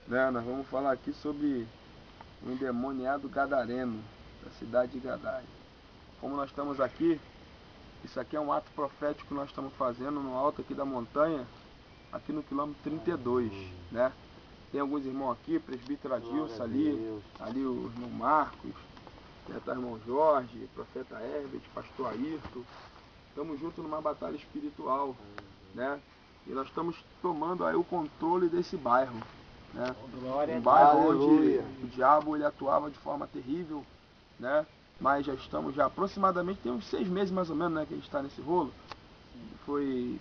né? Nós vamos falar aqui sobre o endemoniado gadareno, da cidade de Gadara. Como nós estamos aqui, isso aqui é um ato profético que nós estamos fazendo no alto aqui da montanha, aqui no quilômetro 32, né? Tem alguns irmãos aqui, presbítero Adilson ali o irmão Marcos, o irmão Jorge, profeta Herbert, pastor Ayrton. Estamos juntos numa batalha espiritual, né? E nós estamos tomando aí o controle desse bairro, né? Um bairro onde o diabo ele atuava de forma terrível, né? Mas já estamos aproximadamente, tem uns 6 meses mais ou menos, né, que a gente está nesse rolo. Foi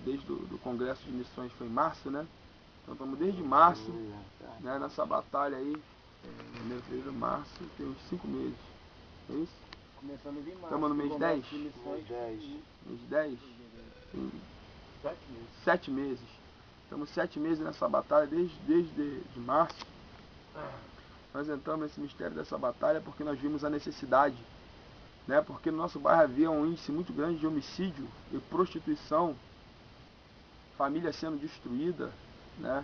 desde o Congresso de Missões, foi em março, né? Então estamos desde março, né, nessa batalha aí, janeiro, fevereiro, março, tem uns 5 meses, é isso? Começando em março. Estamos no mês 10? Mês 10? 7 meses. Estamos 7 meses nessa batalha, desde março. Nós entramos nesse mistério dessa batalha porque nós vimos a necessidade, né? Porque no nosso bairro havia um índice muito grande de homicídio e prostituição, família sendo destruída, né?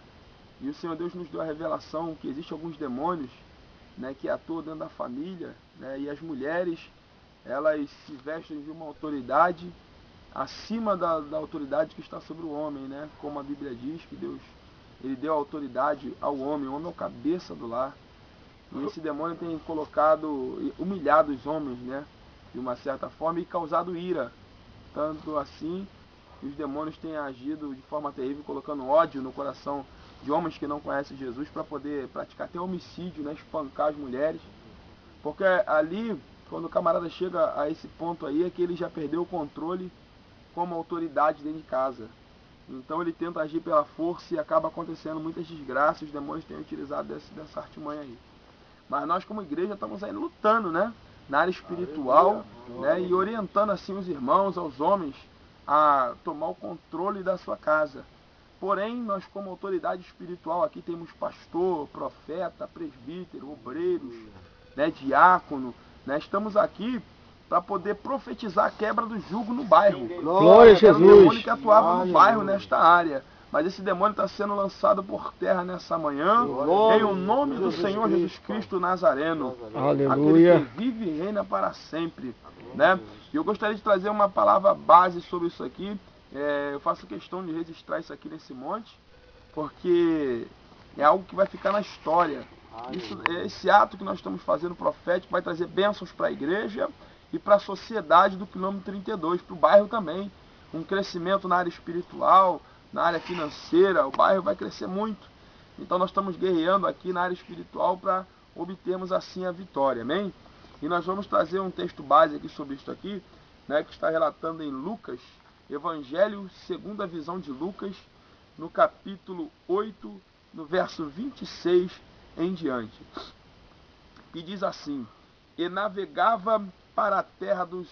E o Senhor Deus nos deu a revelação que existem alguns demônios, né, que atuam dentro da família, né? E as mulheres, elas se vestem de uma autoridade acima da autoridade que está sobre o homem, né? Como a Bíblia diz que Deus ele deu autoridade ao homem, o homem é o cabeça do lar. E esse demônio tem humilhado os homens, né? De uma certa forma e causado ira. Tanto assim, os demônios têm agido de forma terrível, colocando ódio no coração de homens que não conhecem Jesus para poder praticar até homicídio, né? Espancar as mulheres. Porque ali, quando o camarada chega a esse ponto aí, é que ele já perdeu o controle como autoridade dentro de casa. Então ele tenta agir pela força e acaba acontecendo muitas desgraças. Os demônios têm utilizado dessa artimanha aí. Mas nós como igreja estamos aí lutando, né? Na área espiritual, né? E orientando assim os irmãos, aos homens, a tomar o controle da sua casa. Porém, nós como autoridade espiritual aqui temos pastor, profeta, presbítero, obreiros, né? Diácono, né? Estamos aqui para poder profetizar a quebra do jugo no bairro. Glória a Jesus! Era um demônio que atuava no bairro, nesta área. Mas esse demônio está sendo lançado por terra nessa manhã, em o nome do Senhor Jesus Cristo Nazareno. Aleluia! Aquele que vive e reina para sempre, né? E eu gostaria de trazer uma palavra base sobre isso aqui. Eu faço questão de registrar isso aqui nesse monte, porque é algo que vai ficar na história. Esse ato que nós estamos fazendo profético vai trazer bênçãos para a igreja e para a sociedade do quilômetro 32, para o bairro também. Um crescimento na área espiritual, na área financeira, o bairro vai crescer muito. Então nós estamos guerreando aqui na área espiritual para obtermos assim a vitória, amém? E nós vamos trazer um texto base aqui sobre isso aqui, né, que está relatando em Lucas, Evangelho segundo a visão de Lucas, no capítulo 8, no verso 26 em diante. E diz assim: e navegava para a terra dos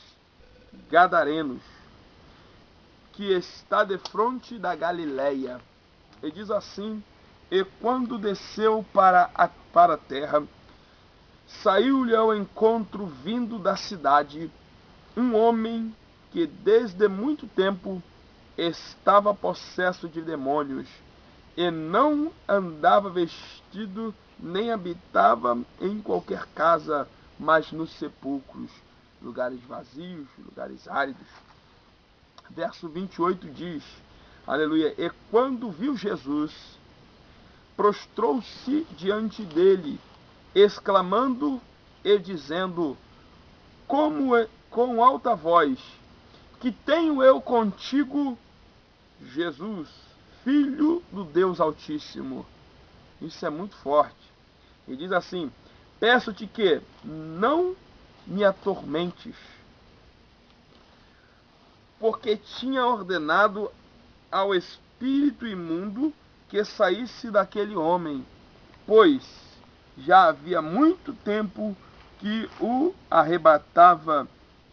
Gadarenos, que está defronte da Galileia. E diz assim: e quando desceu para a terra, saiu-lhe ao encontro, vindo da cidade, um homem que desde muito tempo estava possesso de demônios, e não andava vestido, nem habitava em qualquer casa, mas nos sepulcros, lugares vazios, lugares áridos. Verso 28 diz, aleluia, e quando viu Jesus, prostrou-se diante dele, exclamando e dizendo, com alta voz, que tenho eu contigo, Jesus, Filho do Deus Altíssimo. Isso é muito forte. Ele diz assim, peço-te que não me atormentes, porque tinha ordenado ao espírito imundo que saísse daquele homem, pois já havia muito tempo que o arrebatava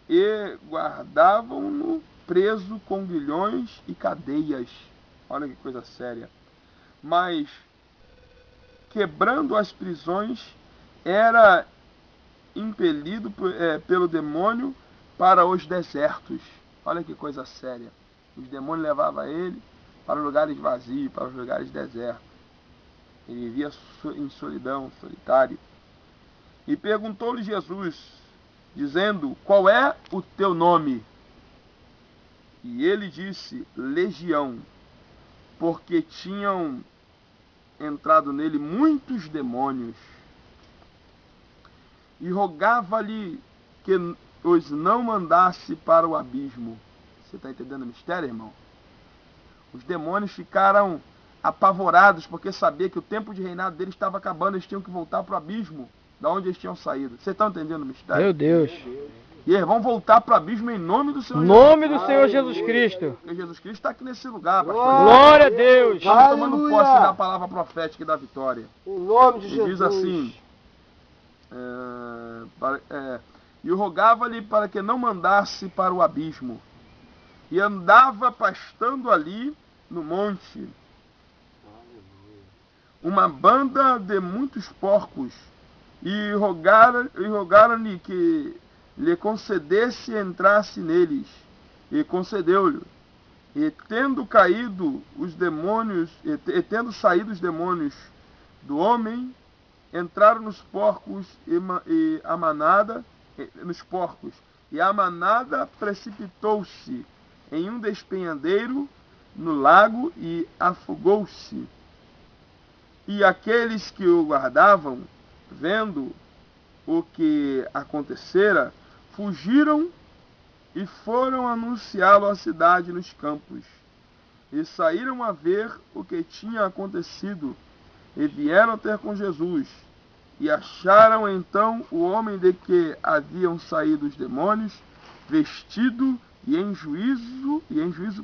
e guardavam-no preso com grilhões e cadeias. Olha que coisa séria. Mas, quebrando as prisões, era impelido pelo demônio para os desertos. Olha que coisa séria. Os demônios levavam ele para lugares vazios, para os lugares desertos. Ele vivia em solidão, solitário. E perguntou-lhe Jesus, dizendo, qual é o teu nome? E ele disse, Legião, porque tinham entrado nele muitos demônios. E rogava-lhe que os não mandasse para o abismo. Você está entendendo o mistério, irmão? Os demônios ficaram apavorados, porque sabia que o tempo de reinado deles estava acabando, eles tinham que voltar para o abismo, da onde eles tinham saído. Vocês estão entendendo o mistério? Meu Deus. E eles vão voltar para o abismo em nome do Senhor Nome do Senhor Jesus Cristo. Porque Jesus Cristo está aqui nesse lugar, pastor. Glória a Deus. Estamos tomando posse da palavra profética e da vitória. Em nome de Ele Jesus. diz assim, e rogava-lhe para que não mandasse para o abismo. E andava pastando ali no monte uma banda de muitos porcos, e rogaram-lhe que lhe concedesse entrasse neles, e concedeu-lhe. E tendo saído os demônios do homem, entraram nos porcos e a manada precipitou-se em um despenhadeiro no lago e afogou-se. E aqueles que o guardavam, vendo o que acontecera, fugiram e foram anunciá-lo à cidade nos campos. E saíram a ver o que tinha acontecido, e vieram ter com Jesus. E acharam então o homem de que haviam saído os demônios, vestido e em juízo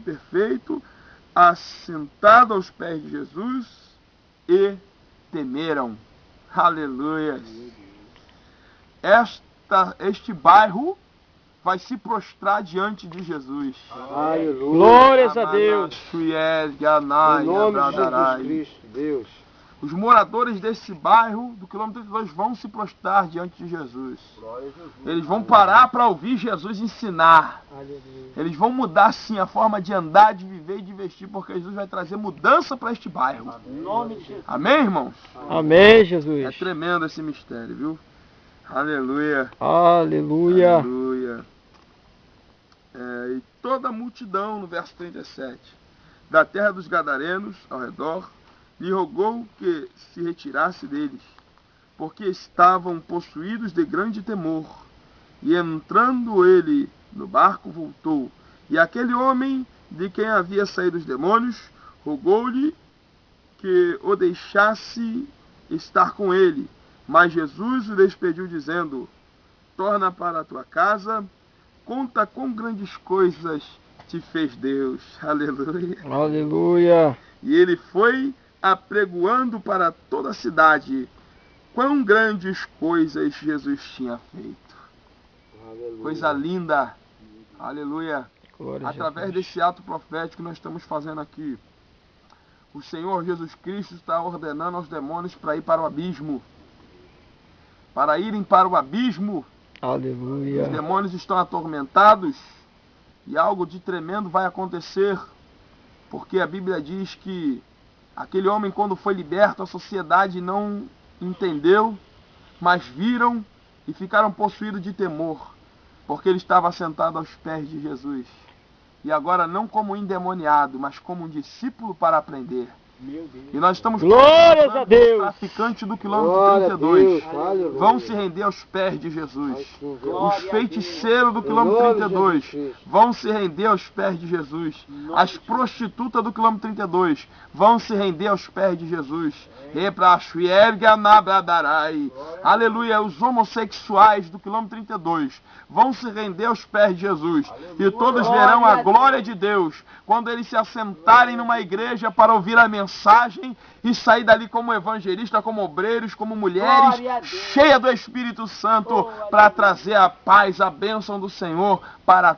perfeito, assentado aos pés de Jesus, e temeram. Aleluia. Este bairro vai se prostrar diante de Jesus. Aleluia. Glórias a Deus. Em nome de Jesus Cristo, Deus. Os moradores desse bairro, do quilômetro 32, vão se prostrar diante de Jesus. Eles vão parar para ouvir Jesus ensinar. Eles vão mudar, sim, a forma de andar, de viver e de vestir, porque Jesus vai trazer mudança para este bairro. Amém, irmãos? Amém, É Jesus. tremendo esse mistério, viu? Aleluia. Aleluia. Aleluia. E toda a multidão, no verso 37, da terra dos Gadarenos, ao redor, lhe rogou que se retirasse deles, porque estavam possuídos de grande temor. E entrando ele no barco, voltou. E aquele homem de quem havia saído os demônios, rogou-lhe que o deixasse estar com ele. Mas Jesus o despediu, dizendo, torna para a tua casa, conta quão grandes coisas te fez Deus. Aleluia. Aleluia. E ele foi apregoando para toda a cidade quão grandes coisas Jesus tinha feito. Aleluia. Coisa linda. Aleluia. Glória a Através Jesus. desse ato profético que nós estamos fazendo aqui, o Senhor Jesus Cristo está ordenando aos demônios para ir para o abismo. Para irem para o abismo. Aleluia. Os demônios estão atormentados e algo de tremendo vai acontecer, porque a Bíblia diz que aquele homem, quando foi liberto, a sociedade não entendeu, mas viram e ficaram possuídos de temor, porque ele estava sentado aos pés de Jesus. E agora não como endemoniado, mas como um discípulo para aprender. E nós estamos Glórias a Deus. Os traficantes do quilômetro Glória a 32 Deus. Aleluia. vão se render aos pés de Jesus. Glória Os feiticeiros do quilômetro nome de 32 Jesus Cristo. vão se render aos pés de Jesus. As prostitutas do quilômetro 32 vão se render aos pés de Jesus. Aleluia. Os homossexuais do quilômetro 32 vão se render aos pés de Jesus. E todos verão a glória de Deus quando eles se assentarem numa igreja para ouvir a mensagem e sair dali como evangelista, como obreiros, como mulheres, cheia do Espírito Santo, para trazer a paz, a bênção do Senhor para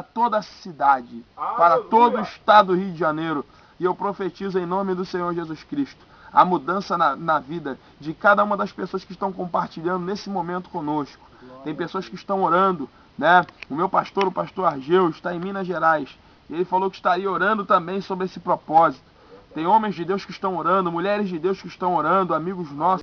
toda a cidade, para todo o estado do Rio de Janeiro. E eu profetizo em nome do Senhor Jesus Cristo a mudança na vida de cada uma das pessoas que estão compartilhando nesse momento conosco. Tem pessoas que estão orando, né? O meu pastor, o pastor Argeu, está em Minas Gerais. E ele falou que estaria orando também sobre esse propósito. Tem homens de Deus que estão orando, mulheres de Deus que estão orando, amigos nossos.